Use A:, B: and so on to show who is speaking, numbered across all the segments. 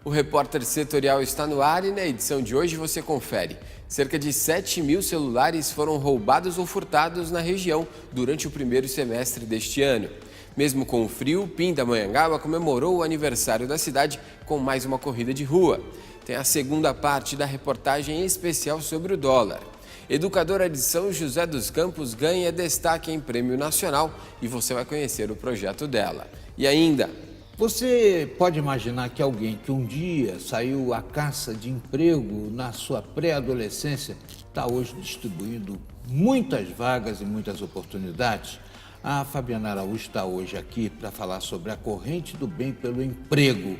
A: O Repórter Setorial está no ar e na edição de hoje você confere. Cerca de 7.000 celulares foram roubados ou furtados na região durante o primeiro semestre deste ano. Mesmo com o frio, Pindamonhangaba comemorou o aniversário da cidade com mais uma corrida de rua. Tem a segunda parte da reportagem especial sobre o dólar. Educadora de São José dos Campos ganha destaque em prêmio nacional e você vai conhecer o projeto dela. E ainda...
B: Você pode imaginar que alguém que um dia saiu à caça de emprego na sua pré-adolescência está hoje distribuindo muitas vagas e muitas oportunidades? A Fabiana Araújo está hoje aqui para falar sobre a corrente do bem pelo emprego.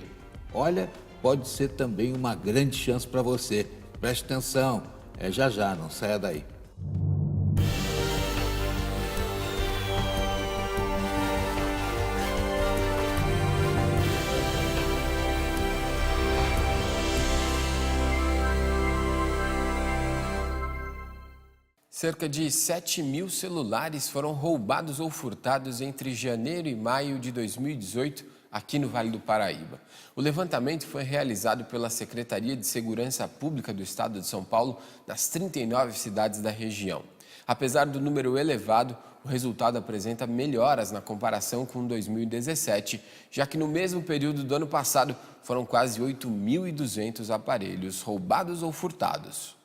B: Olha, pode ser também uma grande chance para você. Preste atenção, é já, não saia daí.
A: Cerca de 7.000 celulares foram roubados ou furtados entre janeiro e maio de 2018 aqui no Vale do Paraíba. O levantamento foi realizado pela Secretaria de Segurança Pública do Estado de São Paulo nas 39 cidades da região. Apesar do número elevado, o resultado apresenta melhoras na comparação com 2017, já que no mesmo período do ano passado foram quase 8.200 aparelhos roubados ou furtados.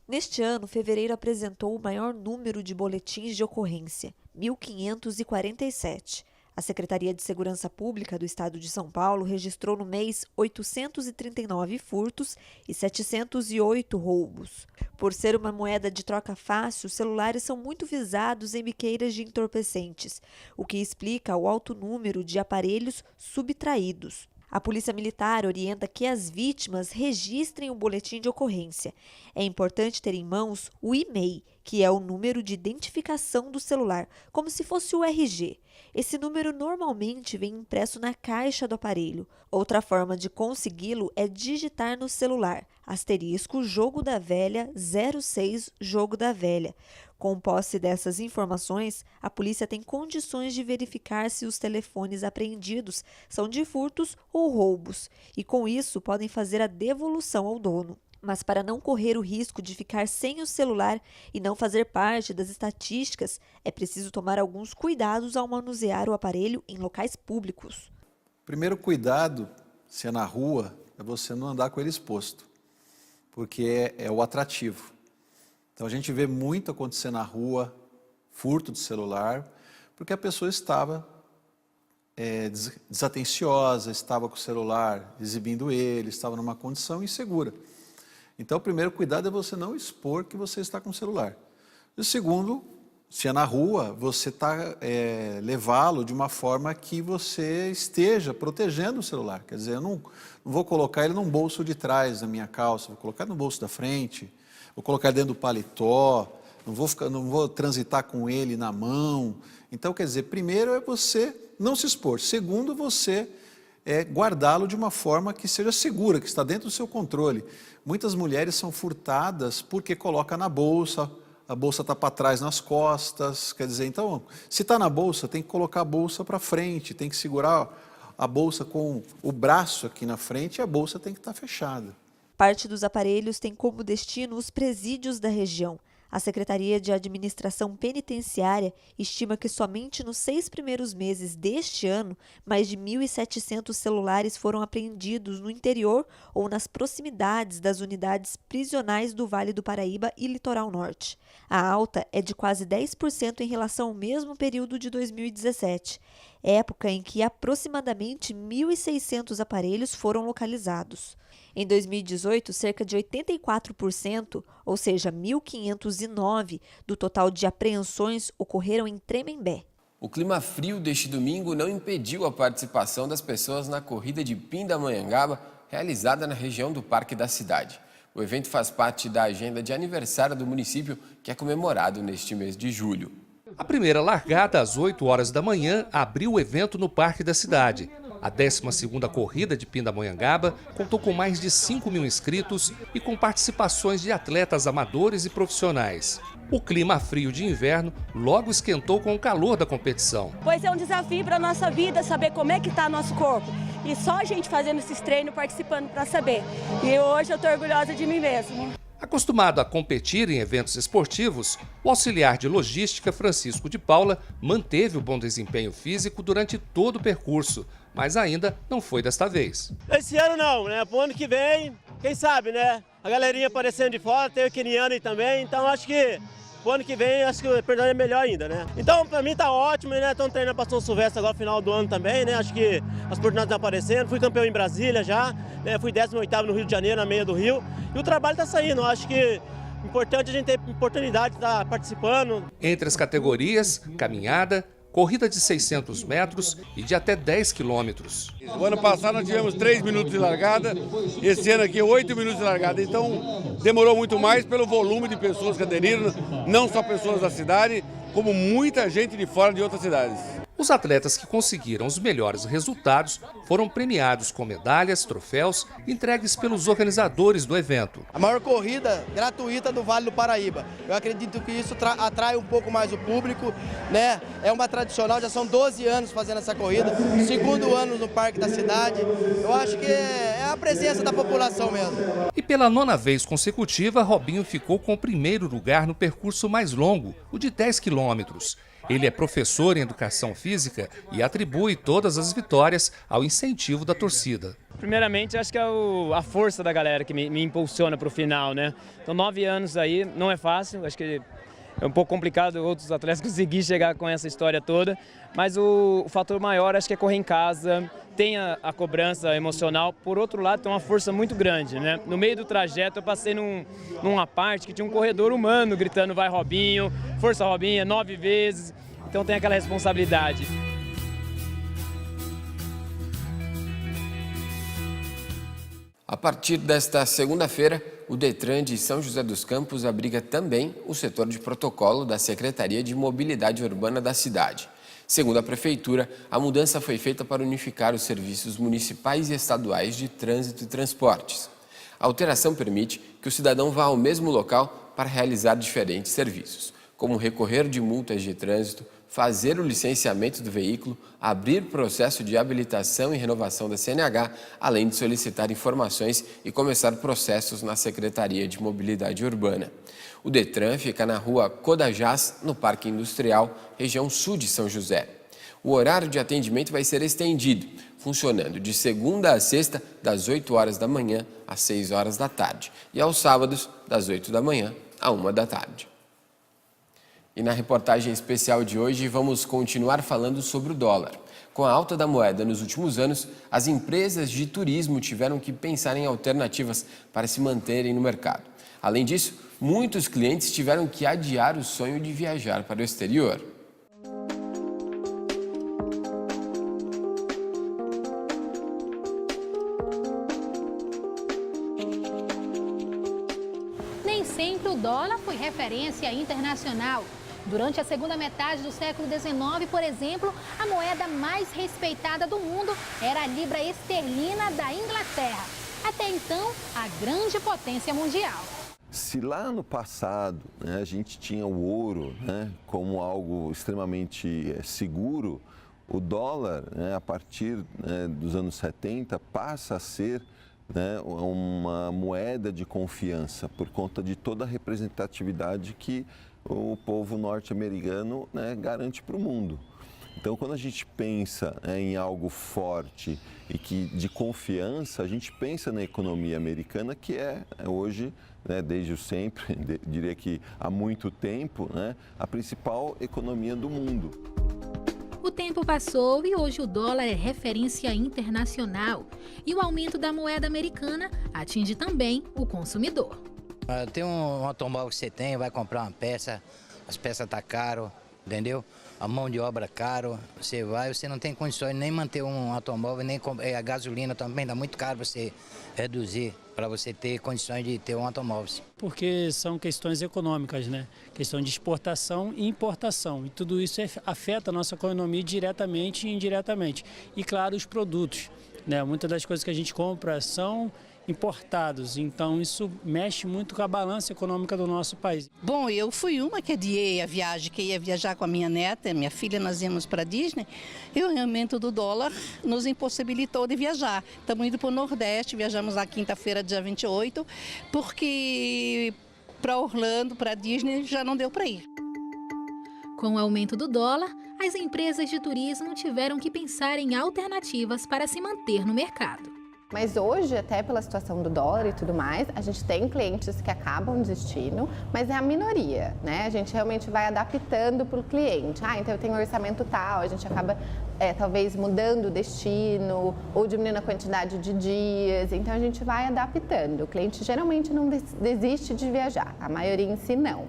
C: Neste ano, fevereiro apresentou o maior número de boletins de ocorrência, 1.547. A Secretaria de Segurança Pública do Estado de São Paulo registrou no mês 839 furtos e 708 roubos. Por ser uma moeda de troca fácil, os celulares são muito visados em biqueiras de entorpecentes, o que explica o alto número de aparelhos subtraídos. A Polícia Militar orienta que as vítimas registrem o boletim de ocorrência. É importante ter em mãos o e-mail, que é o número de identificação do celular, como se fosse o RG. Esse número normalmente vem impresso na caixa do aparelho. Outra forma de consegui-lo é digitar no celular, asterisco jogo da velha 06 jogo da velha. Com posse dessas informações, a polícia tem condições de verificar se os telefones apreendidos são de furtos ou roubos e, com isso, podem fazer a devolução ao dono. Mas para não correr o risco de ficar sem o celular e não fazer parte das estatísticas, é preciso tomar alguns cuidados ao manusear o aparelho em locais públicos.
D: Primeiro cuidado, se é na rua, é você não andar com ele exposto, porque é o atrativo. Então a gente vê muito acontecer na rua, furto de celular, porque a pessoa estava desatenciosa, estava com o celular exibindo ele, estava numa condição insegura. Então o primeiro cuidado é você não expor que você está com o celular. E o segundo, se é na rua, você levá-lo de uma forma que você esteja protegendo o celular. Quer dizer, eu não vou colocar ele num bolso de trás da minha calça, vou colocar no bolso da frente, vou colocar dentro do paletó, não vou transitar com ele na mão. Então, quer dizer, primeiro é você não se expor. Segundo, você guardá-lo de uma forma que seja segura, que está dentro do seu controle. Muitas mulheres são furtadas porque coloca na bolsa, a bolsa está para trás nas costas. Quer dizer, então, se está na bolsa, tem que colocar a bolsa para frente, tem que segurar a bolsa com o braço aqui na frente e a bolsa tem que estar fechada.
C: Parte dos aparelhos tem como destino os presídios da região. A Secretaria de Administração Penitenciária estima que somente nos 6 primeiros meses deste ano, mais de 1.700 celulares foram apreendidos no interior ou nas proximidades das unidades prisionais do Vale do Paraíba e Litoral Norte. A alta é de quase 10% em relação ao mesmo período de 2017, época em que aproximadamente 1.600 aparelhos foram localizados. Em 2018, cerca de 84%, ou seja, 1.509, do total de apreensões ocorreram em Tremembé.
A: O clima frio deste domingo não impediu a participação das pessoas na corrida de Pindamonhangaba, realizada na região do Parque da Cidade. O evento faz parte da agenda de aniversário do município, que é comemorado neste mês de julho.
E: A primeira largada, às 8 horas da manhã, abriu o evento no Parque da Cidade. A 12ª corrida de Pindamonhangaba contou com mais de 5.000 inscritos e com participações de atletas amadores e profissionais. O clima frio de inverno logo esquentou com o calor da competição.
F: Pois é um desafio para a nossa vida saber como é que está nosso corpo. e só a gente fazendo esses treinos, participando para saber. E hoje eu estou orgulhosa de mim mesmo.
E: Acostumado a competir em eventos esportivos, o auxiliar de logística Francisco de Paula manteve o bom desempenho físico durante todo o percurso, mas ainda não foi desta vez.
G: Esse ano não, né? Pro ano que vem, quem sabe, né? A galerinha aparecendo de fora, tem o queniano aí também, então acho que pro ano que vem, acho que o perdão é melhor ainda, né? Então, pra mim tá ótimo, né? Estamos treinando para São Silvestre agora no final do ano também, né? Acho que as oportunidades estão aparecendo. Fui campeão em Brasília já, né? Fui 18º no Rio de Janeiro, na meia do Rio. E o trabalho tá saindo, acho que importante a gente ter oportunidade de estar participando.
E: Entre as categorias, caminhada, corrida de 600 metros e de até 10 quilômetros.
H: O ano passado nós tivemos 3 minutos de largada, esse ano aqui 8 minutos de largada, então demorou muito mais pelo volume de pessoas que aderiram, não só pessoas da cidade, como muita gente de fora de outras cidades.
E: Os atletas que conseguiram os melhores resultados foram premiados com medalhas, troféus entregues pelos organizadores do evento.
I: A maior corrida gratuita do Vale do Paraíba. Eu acredito que isso atrai um pouco mais o público, né? É uma tradicional, já são 12 anos fazendo essa corrida, segundo ano no Parque da Cidade. Eu acho que é a presença da população mesmo.
E: E pela 9ª vez consecutiva, Robinho ficou com o primeiro lugar no percurso mais longo, o de 10 quilômetros. Ele é professor em educação física e atribui todas as vitórias ao incentivo da torcida.
J: Primeiramente, acho que é a força da galera que me impulsiona para o final, né? Então, 9 anos aí não é fácil, acho que é um pouco complicado outros atletas conseguir chegar com essa história toda, mas o fator maior acho que é correr em casa, tem a cobrança emocional, por outro lado tem uma força muito grande, né? No meio do trajeto eu passei numa parte que tinha um corredor humano gritando vai Robinho, força Robinho, 9 vezes, então tem aquela responsabilidade.
A: A partir desta segunda-feira, o Detran de São José dos Campos abriga também o setor de protocolo da Secretaria de Mobilidade Urbana da cidade. Segundo a Prefeitura, a mudança foi feita para unificar os serviços municipais e estaduais de trânsito e transportes. A alteração permite que o cidadão vá ao mesmo local para realizar diferentes serviços, como recorrer de multas de trânsito, fazer o licenciamento do veículo, abrir processo de habilitação e renovação da CNH, além de solicitar informações e começar processos na Secretaria de Mobilidade Urbana. O Detran fica na rua Codajás, no Parque Industrial, região sul de São José. O horário de atendimento vai ser estendido, funcionando de segunda a sexta, das 8 horas da manhã às 6 horas da tarde, e aos sábados, das 8 da manhã à 1 da tarde. E na reportagem especial de hoje, vamos continuar falando sobre o dólar. Com a alta da moeda nos últimos anos, as empresas de turismo tiveram que pensar em alternativas para se manterem no mercado. Além disso, muitos clientes tiveram que adiar o sonho de viajar para o exterior.
K: Nem sempre o dólar foi referência internacional. Durante a segunda metade do século XIX, por exemplo, a moeda mais respeitada do mundo era a libra esterlina da Inglaterra. Até então, a grande potência mundial.
L: Se lá no passado, né, a gente tinha o ouro, né, como algo extremamente seguro, o dólar, né, a partir, né, dos anos 70, passa a ser, né, uma moeda de confiança por conta de toda a representatividade que o povo norte-americano, né, garante para o mundo. Então, quando a gente pensa, né, em algo forte e que de confiança, a gente pensa na economia americana, que é hoje, né, desde sempre, diria que há muito tempo, né, a principal economia do mundo.
K: O tempo passou e hoje o dólar é referência internacional. E o aumento da moeda americana atinge também o consumidor.
M: Tem um automóvel que você tem, vai comprar uma peça, as peças estão caras, entendeu? A mão de obra caro, você não tem condições nem manter um automóvel, nem a gasolina também dá muito caro você reduzir para você ter condições de ter um automóvel.
N: Porque são questões econômicas, né? Questão de exportação e importação. E tudo isso afeta a nossa economia diretamente e indiretamente. E claro, os produtos, né? Muitas das coisas que a gente compra são importados. Então isso mexe muito com a balança econômica do nosso país.
O: Bom, eu fui uma que adiei a viagem, que ia viajar com a minha neta, minha filha, nós íamos para a Disney, e o aumento do dólar nos impossibilitou de viajar. Estamos indo para o Nordeste, viajamos na quinta-feira, dia 28, porque para Orlando, para a Disney, já não deu para ir.
K: Com o aumento do dólar, as empresas de turismo tiveram que pensar em alternativas para se manter no mercado.
P: Mas hoje, até pela situação do dólar e tudo mais, a gente tem clientes que acabam desistindo, mas é a minoria, né? A gente realmente vai adaptando para o cliente. Então eu tenho um orçamento tal, a gente acaba talvez mudando o destino ou diminuindo a quantidade de dias. Então a gente vai adaptando. O cliente geralmente não desiste de viajar, a maioria em si não.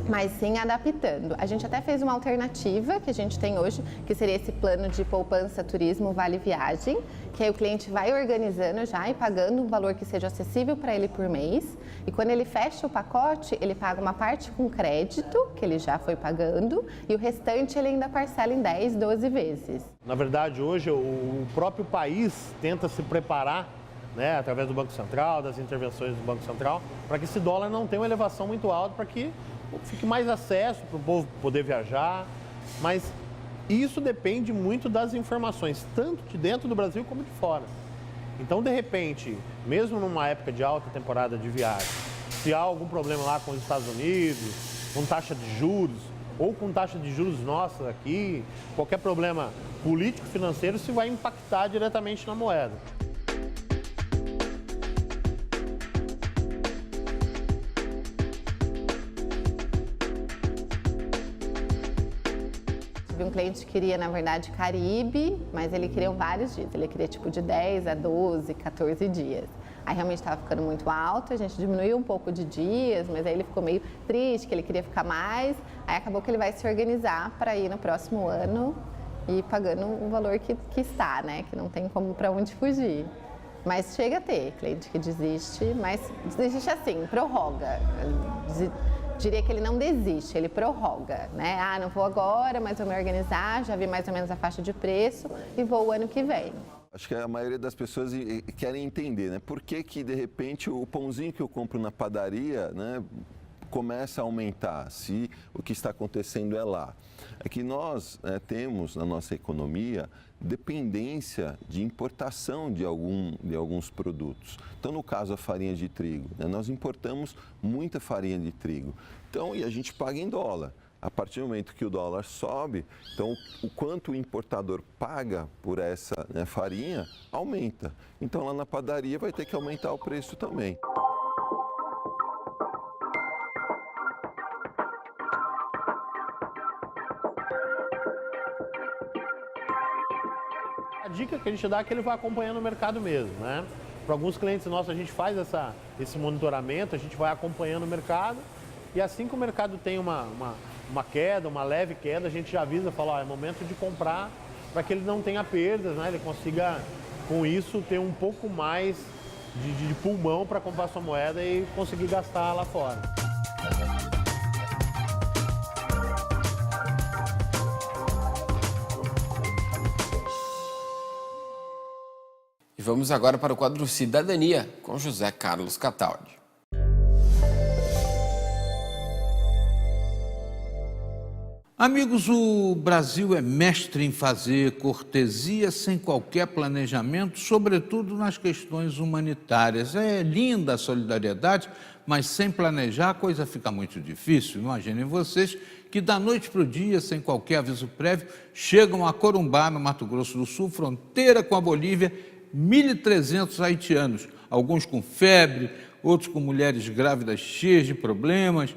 P: Mas sim adaptando. A gente até fez uma alternativa que a gente tem hoje, que seria esse plano de poupança turismo Vale Viagem, que aí o cliente vai organizando já e pagando um valor que seja acessível para ele por mês. E quando ele fecha o pacote, ele paga uma parte com crédito, que ele já foi pagando, e o restante ele ainda parcela em 10, 12 vezes.
Q: Na verdade, hoje o próprio país tenta se preparar, né, através do Banco Central, das intervenções do Banco Central, para que esse dólar não tenha uma elevação muito alta, para que fique mais acesso para o povo poder viajar, mas isso depende muito das informações, tanto de dentro do Brasil como de fora. Então, de repente, mesmo numa época de alta temporada de viagem, se há algum problema lá com os Estados Unidos, com taxa de juros, ou com taxa de juros nossas aqui, qualquer problema político-financeiro, se vai impactar diretamente na moeda.
P: Um cliente queria, na verdade, Caribe, mas ele queria vários dias. Ele queria tipo de 10 a 12, 14 dias. Aí realmente estava ficando muito alto, a gente diminuiu um pouco de dias, mas aí ele ficou meio triste, que ele queria ficar mais. Aí acabou que ele vai se organizar para ir no próximo ano e pagando o valor que está, né? Que não tem como para onde fugir. Mas chega a ter cliente que desiste, mas desiste assim, prorroga. Diria que ele não desiste, ele prorroga, né? Não vou agora, mas vou me organizar, já vi mais ou menos a faixa de preço e vou o ano que vem.
L: Acho que a maioria das pessoas querem entender, né? Por que de repente, o pãozinho que eu compro na padaria, né, começa a aumentar, se o que está acontecendo é lá. É que nós temos na nossa economia dependência de importação de alguns produtos. Então, no caso, a farinha de trigo, né, nós importamos muita farinha de trigo. Então, e a gente paga em dólar. A partir do momento que o dólar sobe, então o quanto o importador paga por essa farinha aumenta. Então, lá na padaria vai ter que aumentar o preço também.
Q: A dica que a gente dá é que ele vai acompanhando o mercado mesmo, né? Para alguns clientes nossos a gente faz esse monitoramento, a gente vai acompanhando o mercado e assim que o mercado tem uma queda, uma leve queda, a gente já avisa, fala, é momento de comprar para que ele não tenha perdas, né? Ele consiga, com isso, ter um pouco mais de pulmão para comprar sua moeda e conseguir gastar lá fora.
A: Vamos agora para o quadro Cidadania, com José Carlos Cataldi.
B: Amigos, o Brasil é mestre em fazer cortesia sem qualquer planejamento, sobretudo nas questões humanitárias. É linda a solidariedade, mas sem planejar a coisa fica muito difícil. Imaginem vocês que da noite para o dia, sem qualquer aviso prévio, chegam a Corumbá, no Mato Grosso do Sul, fronteira com a Bolívia, 1.300 haitianos, alguns com febre, outros com mulheres grávidas cheias de problemas. A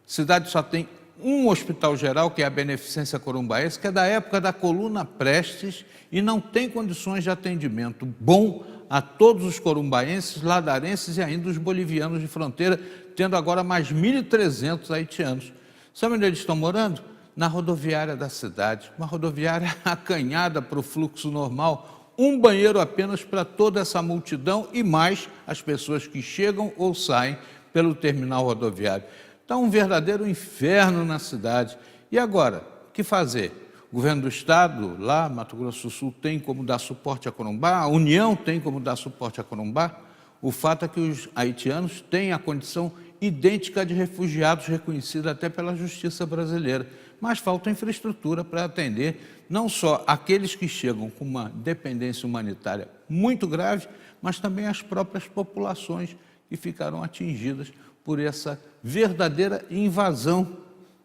B: cidade só tem um hospital geral, que é a Beneficência Corumbaense, que é da época da coluna Prestes e não tem condições de atendimento bom a todos os corumbaenses, ladarenses e ainda os bolivianos de fronteira, tendo agora mais 1.300 haitianos. Sabe onde eles estão morando? Na rodoviária da cidade, uma rodoviária acanhada para o fluxo normal, um banheiro apenas para toda essa multidão e mais as pessoas que chegam ou saem pelo terminal rodoviário. Está um verdadeiro inferno na cidade. E agora, o que fazer? O governo do estado, lá, Mato Grosso do Sul, tem como dar suporte a Corumbá? A União tem como dar suporte a Corumbá? O fato é que os haitianos têm a condição idêntica de refugiados reconhecida até pela justiça brasileira, mas falta infraestrutura para atender não só aqueles que chegam com uma dependência humanitária muito grave, mas também as próprias populações que ficaram atingidas por essa verdadeira invasão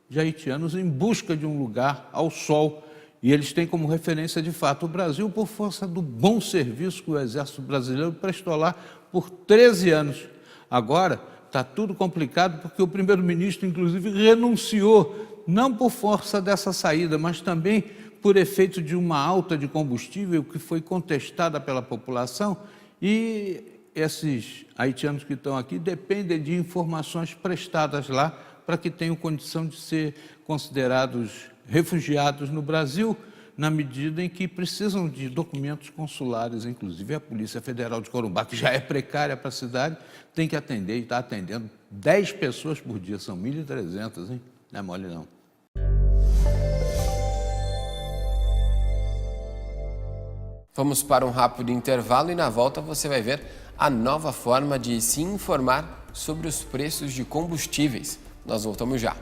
B: de haitianos em busca de um lugar ao sol. E eles têm como referência, de fato, o Brasil por força do bom serviço que o Exército Brasileiro prestou lá por 13 anos. Agora está tudo complicado porque o primeiro-ministro, inclusive, renunciou, não por força dessa saída, mas também por efeito de uma alta de combustível que foi contestada pela população, e esses haitianos que estão aqui dependem de informações prestadas lá para que tenham condição de ser considerados refugiados no Brasil, na medida em que precisam de documentos consulares. Inclusive a Polícia Federal de Corumbá, que já é precária para a cidade, tem que atender e está atendendo 10 pessoas por dia, são 1.300, hein? Não é mole não.
A: Vamos para um rápido intervalo e na volta você vai ver a nova forma de se informar sobre os preços de combustíveis. Nós voltamos já.